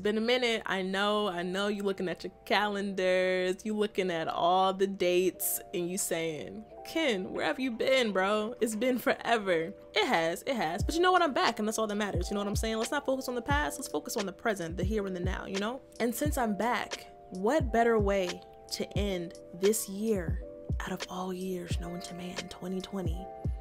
been a minute. I know you looking at your calendars, you looking at all the dates, and you saying, Ken, where have you been, bro? It's been forever. It has. But you know what? I'm back, and that's all that matters. You know what I'm saying? Let's not focus on the past. Let's focus on the present, the here and the now, you know? And since I'm back, what better way to end this year, out of all years known to man, 2020,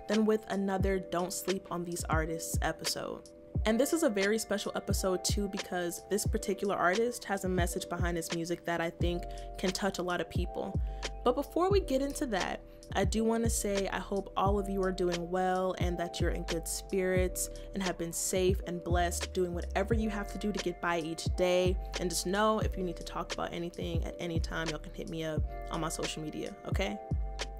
than with another Don't Sleep on These Artists episode. And this is a very special episode too, because this particular artist has a message behind his music that I think can touch a lot of people. But before we get into that, I do want to say I hope all of you are doing well and that you're in good spirits and have been safe and blessed, doing whatever you have to do to get by each day. And just know, if you need to talk about anything at any time, y'all can hit me up on my social media, okay?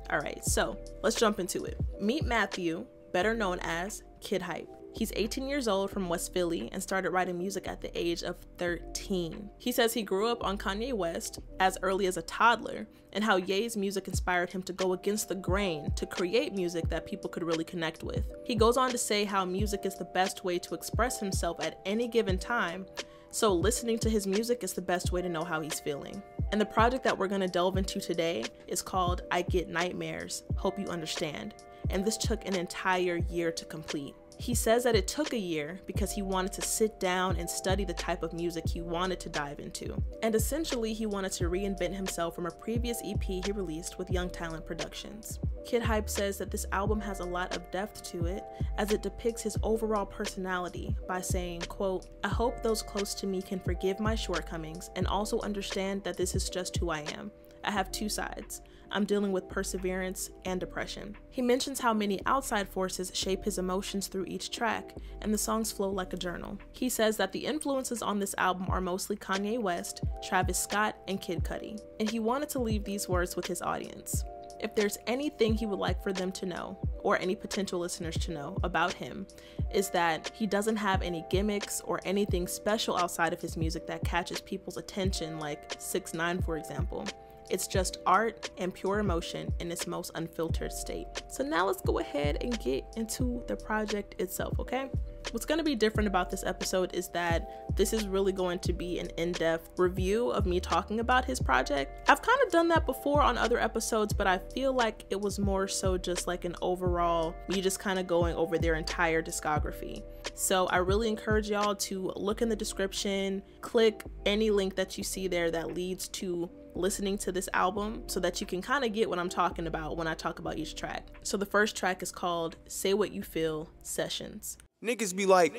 All right, so let's jump into it. Meet Matthew, better known as Kid Hype. He's 18 years old from West Philly and started writing music at the age of 13. He says he grew up on Kanye West as early as a toddler, and how Ye's music inspired him to go against the grain to create music that people could really connect with. He goes on to say how music is the best way to express himself at any given time, so listening to his music is the best way to know how he's feeling. And the project that we're gonna delve into today is called I Get Nightmares, Hope You Understand. And this took an entire year to complete. He says that it took a year because he wanted to sit down and study the type of music he wanted to dive into. And essentially, he wanted to reinvent himself from a previous EP he released with Young Talent Productions. Kid Hype says that this album has a lot of depth to it, as it depicts his overall personality by saying, quote, I hope those close to me can forgive my shortcomings and also understand that this is just who I am. I have two sides. I'm dealing with perseverance and depression. He mentions how many outside forces shape his emotions through each track, and the songs flow like a journal. He says that the influences on this album are mostly Kanye West, Travis Scott, and Kid Cudi. And he wanted to leave these words with his audience. If there's anything he would like for them to know, or any potential listeners to know about him, is that he doesn't have any gimmicks or anything special outside of his music that catches people's attention, like 6ix9ine, for example. It's just art and pure emotion in its most unfiltered state. So now let's go ahead and get into the project itself, okay? What's going to be different about this episode is that this is really going to be an in-depth review of me talking about his project. I've kind of done that before on other episodes, but I feel like it was more so just like an overall, me just kind of going over their entire discography. So I really encourage y'all to look in the description, click any link that you see there that leads to listening to this album so that you can kind of get what I'm talking about when I talk about each track. So the first track is called Say What You Feel Sessions. Niggas be like,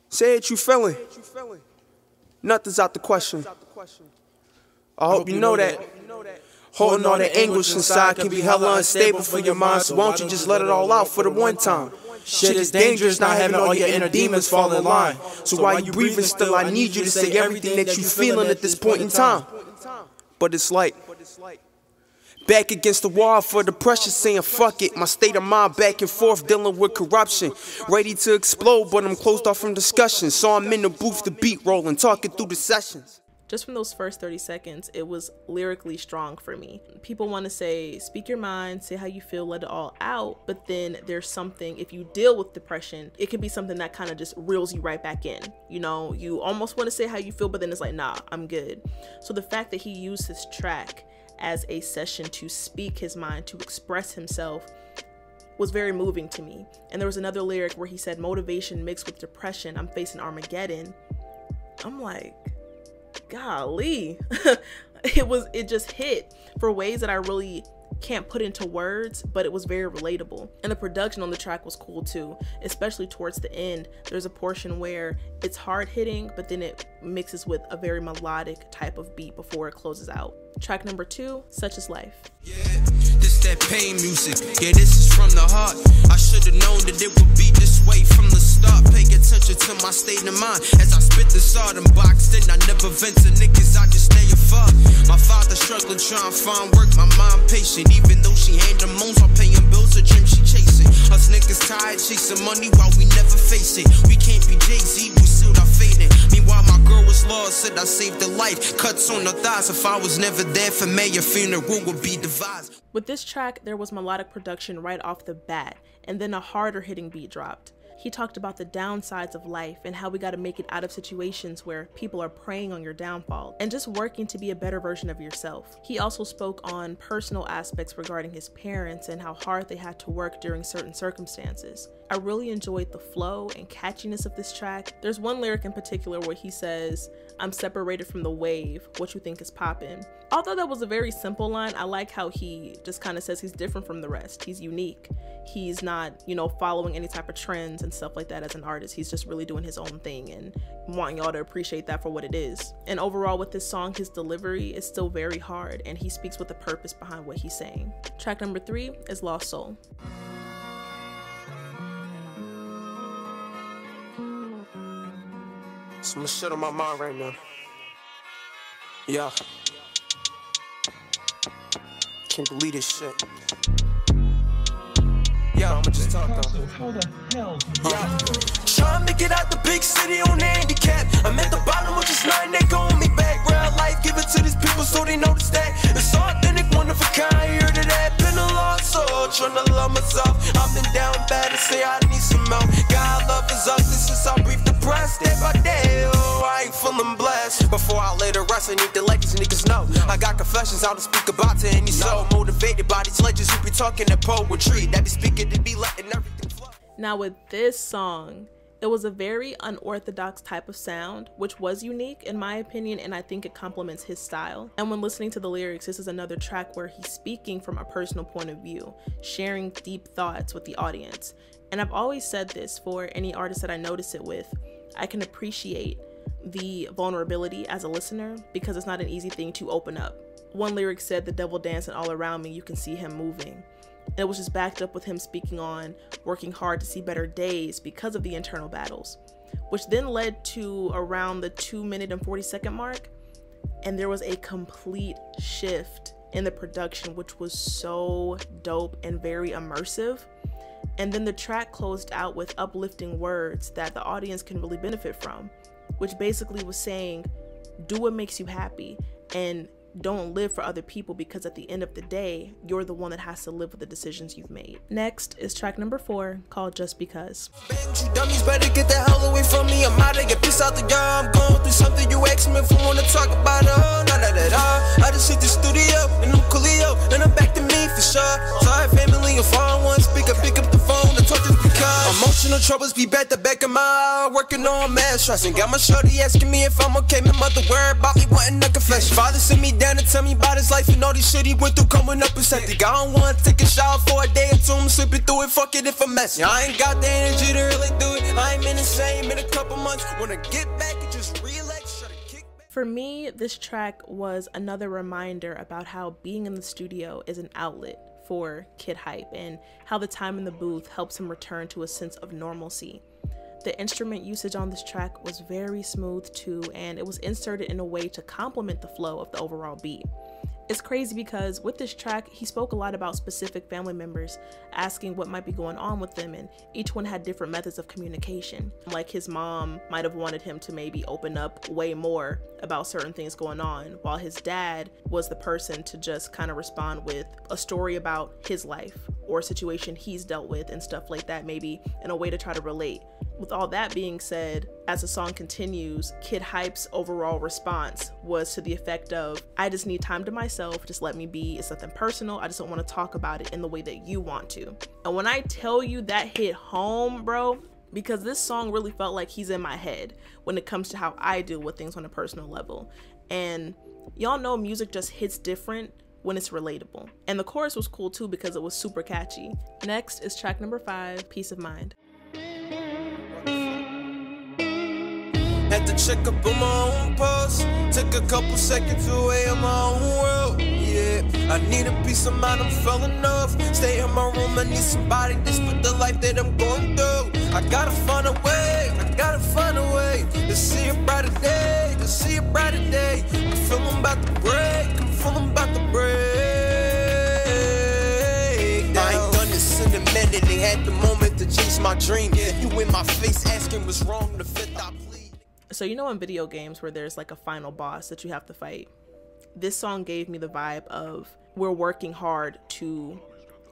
say it you feeling. Nothing's out the question. I hope you know that. Holding all the anguish inside can be hella unstable for your mind, so won't you just let it all out for the one time? Shit is dangerous, not having all your inner demons fall in line. So while you breathing still, I need you to say everything that you feeling at this point in time. But it's like back against the wall for the pressure, saying fuck it. My state of mind back and forth, dealing with corruption. Ready to explode, but I'm closed off from discussion. So I'm in the booth, the beat rolling, talking through the sessions. Just from those first 30 seconds, it was lyrically strong for me. People want to say, speak your mind, say how you feel, let it all out. But then there's something, if you deal with depression, it could be something that kind of just reels you right back in. You know, you almost want to say how you feel, but then it's like, nah, I'm good. So the fact that he used this track as a session to speak his mind, to express himself, was very moving to me. And there was another lyric where he said, motivation mixed with depression, I'm facing Armageddon. I'm like, golly. it just hit for ways that I really can't put into words, but it was very relatable. And the production on the track was cool too, especially towards the end. There's a portion where it's hard hitting, but then it mixes with a very melodic type of beat before it closes out. Track number 2, Such Is Life. Yeah, this that pain music. Yeah, this is from the heart. I should have known that it would be this way from the start. Pay attention to my state of mind as I spit the sardine box. Then I never vent to niggas, I just stay afar. My father struggling, trying to find work. My mom patient, even though she ain't the most. I'm paying bills, a dream she chasing. Us niggas tired, chasing money while we never face it. We can't be Jay-Z, we still not fading. Meanwhile, my girl was lost, said I saved her life. Cuts on her thighs, if I was never there for me, your funeral would be devised. With this track, there was melodic production right off the bat, and then a harder hitting beat dropped. He talked about the downsides of life and how we got to make it out of situations where people are preying on your downfall and just working to be a better version of yourself. He also spoke on personal aspects regarding his parents and how hard they had to work during certain circumstances. I really enjoyed the flow and catchiness of this track. There's one lyric in particular where he says, "I'm separated from the wave, what you think is poppin'." Although that was a very simple line, I like how he just kind of says he's different from the rest. He's unique. He's not, you know, following any type of trends and stuff like that as an artist. He's just really doing his own thing and wanting y'all to appreciate that for what it is. And overall with this song, his delivery is still very hard and he speaks with a purpose behind what he's saying. Track number 3 is Lost Soul. Some shit on my mind right now. Yeah. Can't believe this shit. Yeah, I'ma just talk though. How the hell? Yeah. Trying to get out the big city on the handicap. I'm at the bottom of this line, they gon' me back. Real life, give it to these people so they notice that. It's authentic, one of a kind, hear to that. Been a lost soul, trying to love myself. I've been down bad and say I need some help. God love is ugly since I breathe the press day by day. Oh, I ain't feeling blessed. Before I lay the rest, I need to let these niggas know. I got confessions out to speak about to any soul. Motivated by these legends who be talking in poetry. That be speaking to be letting everything flow. Now with this song, it was a very unorthodox type of sound, which was unique in my opinion, and I think it complements his style. And when listening to the lyrics, this is another track where he's speaking from a personal point of view, sharing deep thoughts with the audience. And I've always said this for any artist that I notice it with, I can appreciate the vulnerability as a listener because it's not an easy thing to open up. One lyric said, "The devil dancing all around me, you can see him moving." It was just backed up with him speaking on working hard to see better days because of the internal battles, which then led to around the 2-minute and 40-second mark. And there was a complete shift in the production, which was so dope and very immersive. And then the track closed out with uplifting words that the audience can really benefit from, which basically was saying, do what makes you happy and don't live for other people, because at the end of the day, you're the one that has to live with the decisions you've made. Next is track number 4 called Just Because. You dummies better get the hell away from me. I'm out to get pissed out the yard. I'm going through something you asked me if I wanna talk about it. Oh, nah, nah, nah, nah. I just hit the studio and I'm Coolio and I'm back to me for sure. Sorry, family, if I don't want to speak, I pick up the phone and talk just because. Emotional troubles be back to back of my working on mass stressing. Got my shorty asking me if I'm okay. My mother worried about me wanting a confession. Father sent me down to tell me about his life and all this shit he went through coming up and septic. I don't want to take a shower for a day or two. I'm slipping through it, fuck it if I'm messy. I ain't got the energy to really do it. I ain't been the same in a couple months. When I get back and just relax, try to kick back. For me, this track was another reminder about how being in the studio is an outlet for Kid Hype and how the time in the booth helps him return to a sense of normalcy. The instrument usage on this track was very smooth too, and it was inserted in a way to complement the flow of the overall beat. It's crazy because with this track, he spoke a lot about specific family members, asking what might be going on with them, and each one had different methods of communication. Like his mom might have wanted him to maybe open up way more about certain things going on, while his dad was the person to just kind of respond with a story about his life or a situation he's dealt with and stuff like that, maybe in a way to try to relate. With all that being said, as the song continues, Kid Hype's overall response was to the effect of, I just need time to myself, just let me be, it's nothing personal, I just don't want to talk about it in the way that you want to. And when I tell you that hit home, bro, because this song really felt like he's in my head when it comes to how I deal with things on a personal level. And y'all know music just hits different when it's relatable. And the chorus was cool too because it was super catchy. Next is track number 5, Peace of Mind. Had to check up on my own pulse. Took a couple seconds away on my own world. Yeah, I need a peace of mind, I'm falling off. Stay in my room, I need somebody to split the life that I'm going through. I gotta find a way, I gotta find a way to see a brighter day, to see a brighter day. I'm feeling about to break, I'm feeling about to break. I ain't done this in a minute, they had the moment to chase my dream. You in my face asking what's wrong, the fifth I plead. So you know in video games where there's like a final boss that you have to fight, this song gave me the vibe of we're working hard to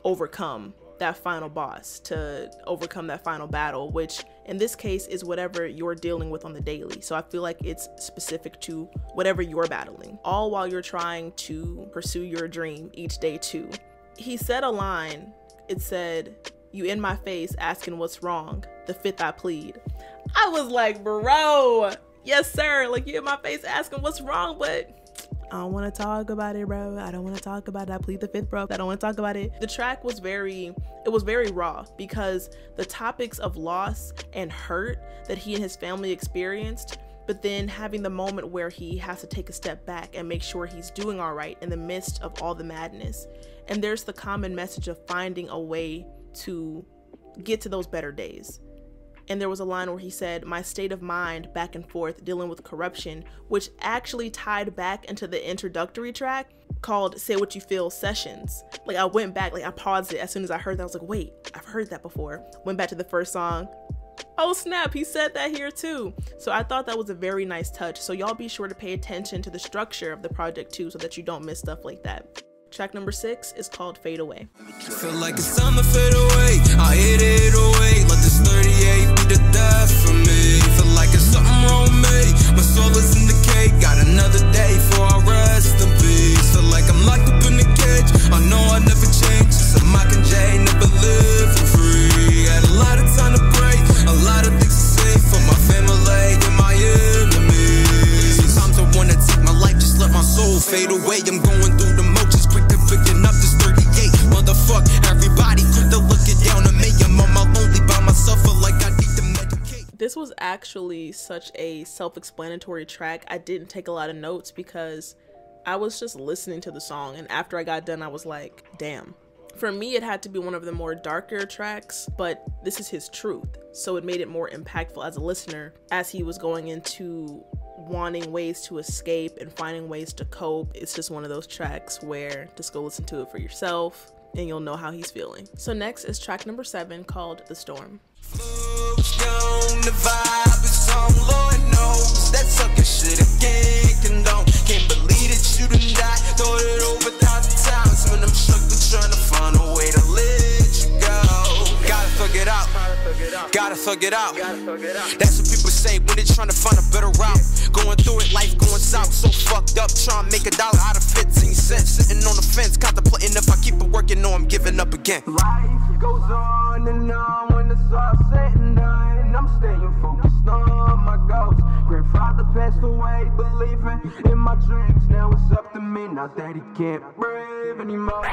overcome that final boss, to overcome that final battle, which in this case is whatever you're dealing with on the daily. So I feel like it's specific to whatever you're battling, all while you're trying to pursue your dream each day too. He said a line, it said, "You in my face asking what's wrong, the fifth I plead." I was like, bro, yes sir, like you in my face asking what's wrong, but I don't want to talk about it, bro. I don't want to talk about it. I plead the fifth, bro. I don't want to talk about it. The track was very raw, because the topics of loss and hurt that he and his family experienced, but then having the moment where he has to take a step back and make sure he's doing all right in the midst of all the madness. And there's the common message of finding a way to get to those better days. And there was a line where he said, "My state of mind back and forth dealing with corruption," which actually tied back into the introductory track called "Say What You Feel" Sessions. Like I went back, like I paused it as soon as I heard that. I was like, wait, I've heard that before. Went back to the first song. Oh snap, he said that here too. So I thought that was a very nice touch. So y'all be sure to pay attention to the structure of the project too, so that you don't miss stuff like that. Track number 6 is called "Fade Away." Feel like it's time to fade away. I hit it away. Let this 38 be the death for me. Feel like it's something wrong with me. My soul is in the cake. Got another day before I rest in peace. Feel like I'm locked up in the cage. I know I never change. So Mike and Jay never live for free. Had a lot of time to pray. A lot of things to say for my family and my enemies. Sometimes I wanna take my life, just let my soul fade away. I'm going through the motions. Picking up this 38, motherfuck everybody quick to look it down on me. I'm on my lonely by myself, feel like I need to medicate. This was actually such a self-explanatory track. I didn't take a lot of notes because I was just listening to the song, and after I got done I was like, damn. For me it had to be one of the more darker tracks, but this is his truth, so it made it more impactful as a listener as he was going into wanting ways to escape and finding ways to cope. It's just one of those tracks where just go listen to it for yourself and you'll know how he's feeling. So next is track number 7 called "The Storm." The vibe is on, Lord knows that sucker shit again condone. Can't believe that you done died. Thought it over 1,000 times when I'm struggling trying to find a way to let you go. Gotta thug it out. Gotta thug it out. That's what people say when they're trying to find a better route. Going through it, life going south, so fucked up. Trying to make $1 out of 15 cents. Sitting on the fence, contemplating if I keep it working or I'm giving up again. Life goes on and on when it's all said and done. I'm staying focused on my goals. Grandfather passed away, believing in my dreams. Now it's up to me, not that he can't breathe anymore.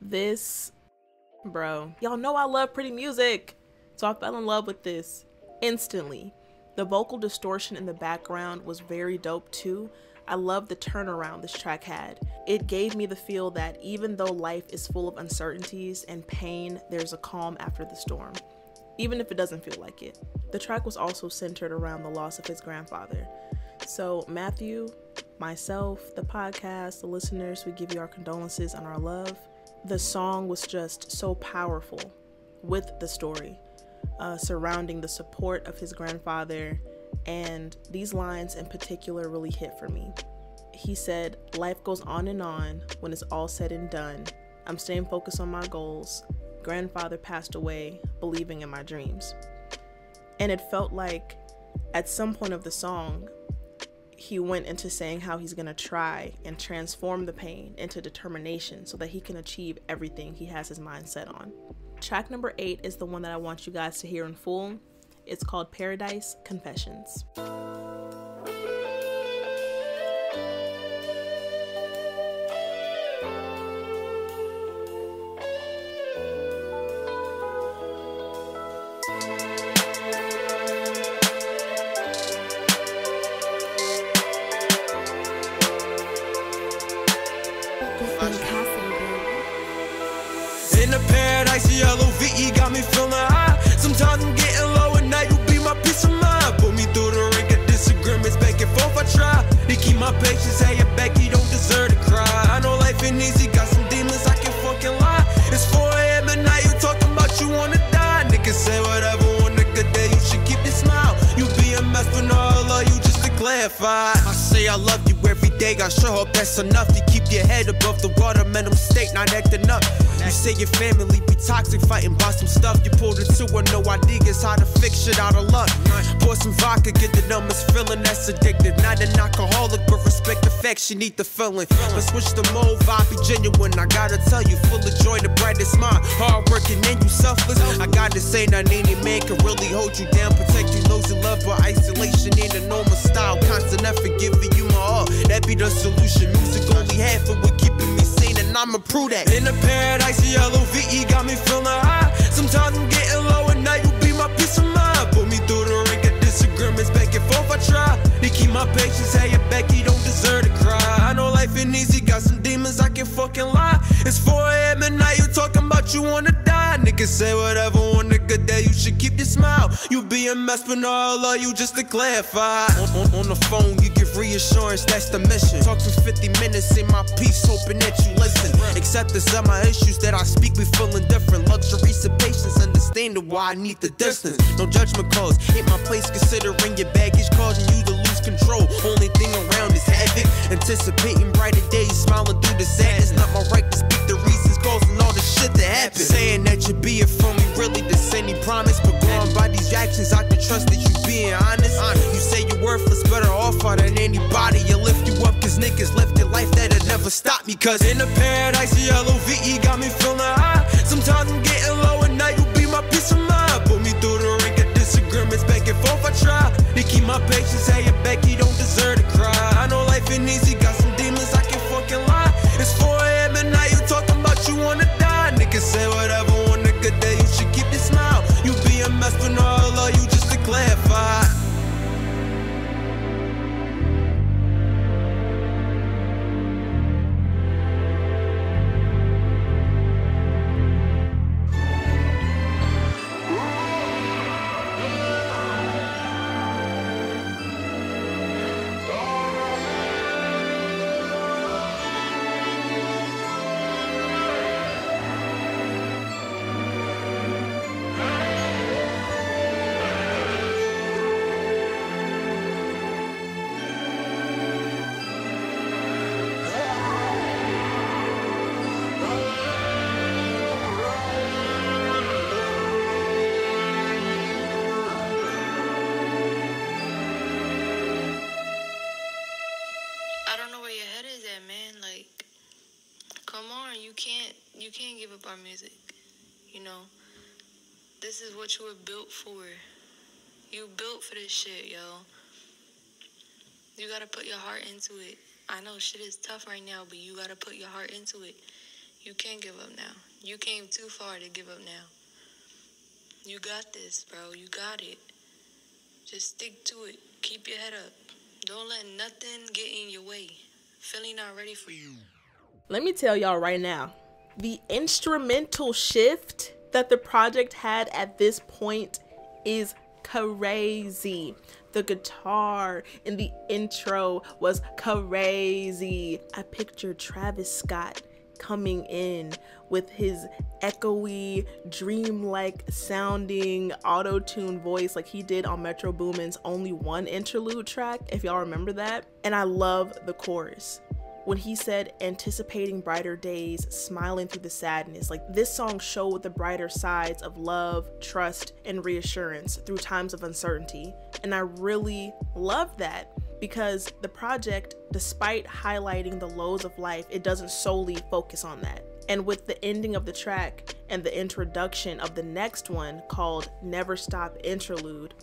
This, bro, y'all know I love pretty music, so I fell in love with this instantly. The vocal distortion in the background was very dope too. I love the turnaround this track had. It gave me the feel that even though life is full of uncertainties and pain, there's a calm after the storm, even if it doesn't feel like it. The track was also centered around the loss of his grandfather. So Matthew, myself, the podcast, the listeners, we give you our condolences and our love. The song was just so powerful with the story surrounding the support of his grandfather, and these lines in particular really hit for me. He said, "Life goes on and on when it's all said and done. I'm staying focused on my goals. Grandfather passed away, believing in my dreams." And it felt like at some point of the song, he went into saying how he's gonna try and transform the pain into determination so that he can achieve everything he has his mind set on. Track number 8 is the one that I want you guys to hear in full. It's called "Paradise Confessions." In the paradise, LOVE got me feeling high. Sometimes I'm getting low at night, you'll be my peace of mind. Put me through the ring of disagreements, back and forth I try to keep my patience. Hey, Becky, you don't deserve to cry. I know life ain't easy, got some demons, I can fucking lie. It's 4 AM at night, you talking about you wanna die. Niggas say whatever on a good day, you should keep your smile. You be a mess, but no, I love you just to clarify. I say I love you every day. day. I sure hope that's enough to keep your head above the water. Mental state, not acting up. You say your family be toxic, fighting by some stuff. You pulled into a no ideas how to fix shit out of luck. Pour some vodka, get the numbers feeling that's addictive. Not an alcoholic, but respect the facts, you need the feeling. But switch the mode, vibe be genuine. I gotta tell you, full of joy, the brightest mind. Hard working and you selfless. I gotta say, not any man can really hold you down. Protect you, those you love, but isolation ain't a normal style. Constant effort, giving you my all. That be the solution. Music only half of what keeping me sane, and I'ma prove that. In the paradise, the LOVE got me feeling high. Sometimes I'm getting low, and now you be my peace of mind. Put me through the ring of disagreements, back and forth I try to keep my patience. Hey, you back, you don't deserve to cry. I know life ain't easy, got some demons, I can fucking lie. It's 4 AM and now you talking about you wanna die. Niggas say whatever on a good day, you should keep your smile. You be a mess, but no, I love you just to clarify. On the phone, you give reassurance, that's the mission. Talk for 50 minutes in my peace, hoping that you listen. Acceptance of my issues that I speak, we feeling different. Luxuries of patience, understanding why I need the distance. No judgment calls, ain't my place considering your baggage causing you to lose control. Only thing around is havoc. Anticipating brighter days, smiling through the sadness. Not my right to speak the reasons causing all the shit that happened. Saying that you be it for me, really this any promise. But going by these actions, I can trust that you being honest. You say you're worthless, better off than anybody. You lift you up, cause niggas left your life that'll never stop me. Cause in the paradise, the LOVE got me feeling high. Sometimes I'm getting low, and now you be my peace of mind. Put me through the ring of disagreements, back and forth I try to keep my patience. Hey, you back, you don't deserve to cry. I know life ain't easy, got some demons, I can fucking lie. It's 4 AM and now you talking about you wanna die. Niggas say whatever on a good day, you should keep your smile. You be a mess, but no, I love you just to clarify. You can't give up our music. You know, this is what you were built for. You built for this shit, yo. You gotta put your heart into it. I know shit is tough right now, but you gotta put your heart into it. You can't give up now. You came too far to give up now. You got this, bro. You got it. Just stick to it. Keep your head up. Don't let nothing get in your way. Philly not ready for you. Let me tell y'all right now, the instrumental shift that the project had at this point is crazy. The guitar in the intro was crazy. I pictured Travis Scott coming in with his echoey, dreamlike sounding auto-tune voice like he did on Metro Boomin's Only One Interlude track, if y'all remember that. And I love the chorus. When he said, anticipating brighter days, smiling through the sadness, like this song showed the brighter sides of love, trust, and reassurance through times of uncertainty. And I really love that because the project, despite highlighting the lows of life, it doesn't solely focus on that. And with the ending of the track and the introduction of the next one called Never Stop Interlude,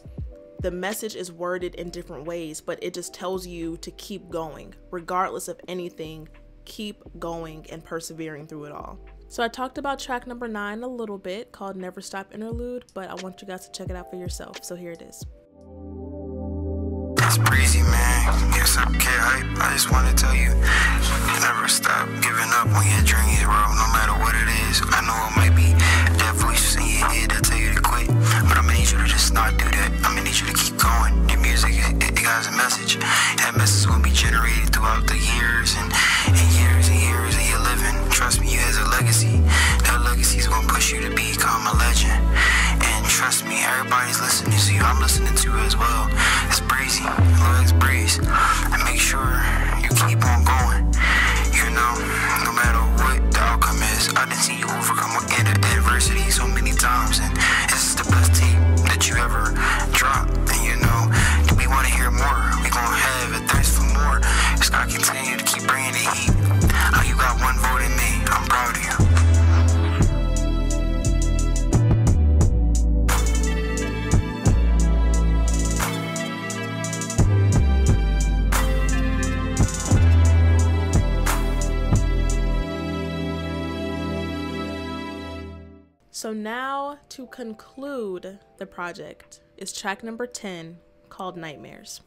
the message is worded in different ways, but it just tells you to keep going. Regardless of anything, keep going and persevering through it all. So I talked about track number 9 a little bit called Never Stop Interlude, but I want you guys to check it out for yourself. So here it is. It's breezy, man. Yes, I care hype. I just want to tell you, never stop giving up on your dreams, bro. No matter what it is. I know it might be that voice in your head that tell you to quit, but I'm gonna need you to just not do that. I'm gonna need you to keep going. Your music, it has a message. That message will be generated throughout the years and years and years of your living. Trust me, you has a legacy. That legacy is gonna push you to become a legend. And trust me, everybody's listening to you. I'm listening to you as well. It's breezy. It's breeze. And make sure you keep on is. I done seen you overcome adversity so many times, and this is the best tape that you ever dropped. And you know, we want to hear more. We gonna have a thirst for more. It's gotta continue to keep bringing the heat. You got one vote in me. I'm proud of you. So now, to conclude the project, is track number 10, called Nightmares.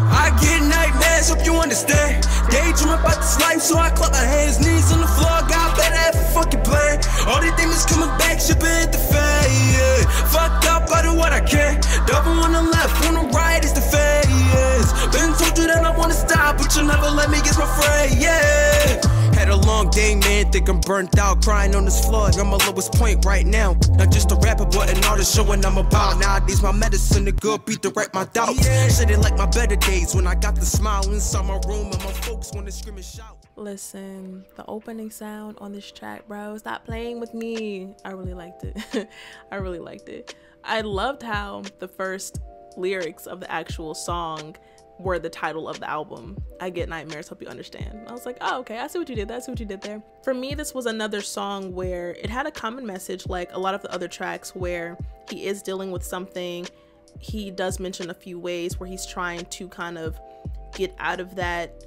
I get nightmares, hope you understand. Daydream about this life, so I clap my hands, knees on the floor. God better have a fucking plan. All the demons coming back, shipping hit the fan, yeah. Fucked up, I do what I can. Double on the left, on the right is the phase. Been told you that I wanna stop, but you never let me get my fray, yeah. Had a long day, man, think I'm burnt out. Crying on this floor, I'm my lowest point right now. Not just a rapper, but an artist showing I'm about. Nowadays, my medicine, the good beat to right my doubts. Shit ain't like my better days when I got the smile inside my room and my folks wanna scream and shout. Listen, the opening sound on this track, bro, stop playing with me. I really liked it. I really liked it. I loved how the first lyrics of the actual song were the title of the album. I get nightmares, hope you understand. I was like, oh, okay, I see what you did. I see what you did there. For me, this was another song where it had a common message, like a lot of the other tracks where he is dealing with something. He does mention a few ways where he's trying to kind of get out of that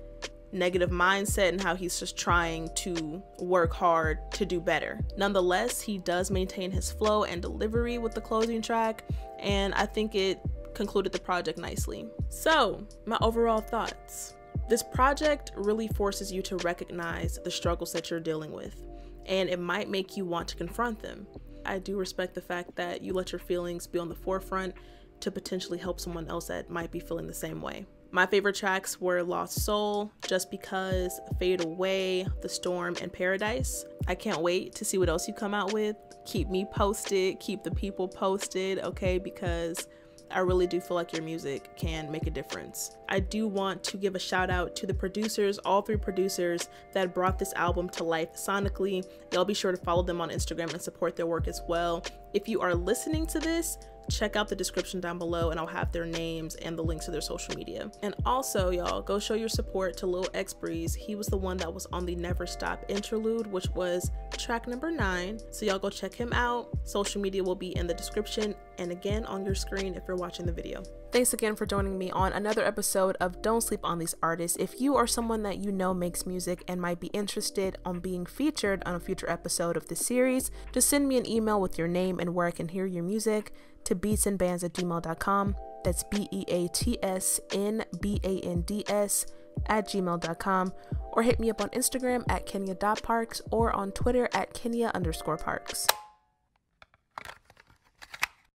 negative mindset and how he's just trying to work hard to do better. Nonetheless, he does maintain his flow and delivery with the closing track, and I think it concluded the project nicely. So, my overall thoughts. This project really forces you to recognize the struggles that you're dealing with, and it might make you want to confront them. I do respect the fact that you let your feelings be on the forefront to potentially help someone else that might be feeling the same way. My favorite tracks were Lost Soul, Just Because, Fade Away, The Storm, and Paradise. I can't wait to see what else you come out with. Keep me posted, keep the people posted, okay, because I really do feel like your music can make a difference. I do want to give a shout out to the producers, all 3 producers that brought this album to life sonically. Y'all be sure to follow them on Instagram and support their work as well. If you are listening to this, check out the description down below and I'll have their names and the links to their social media. And also, y'all, go show your support to Lil X Breeze. He was the one that was on the Never Stop Interlude, which was track number 9. So y'all go check him out. Social media will be in the description and again on your screen if you're watching the video. Thanks again for joining me on another episode of Don't Sleep on These Artists. If you are someone that you know makes music and might be interested on being featured on a future episode of this series, just send me an email with your name and where I can hear your music to beatsandbands@gmail.com. That's beatsnbands@gmail.com, or hit me up on Instagram at kenya.parks or on Twitter at kenya_parks.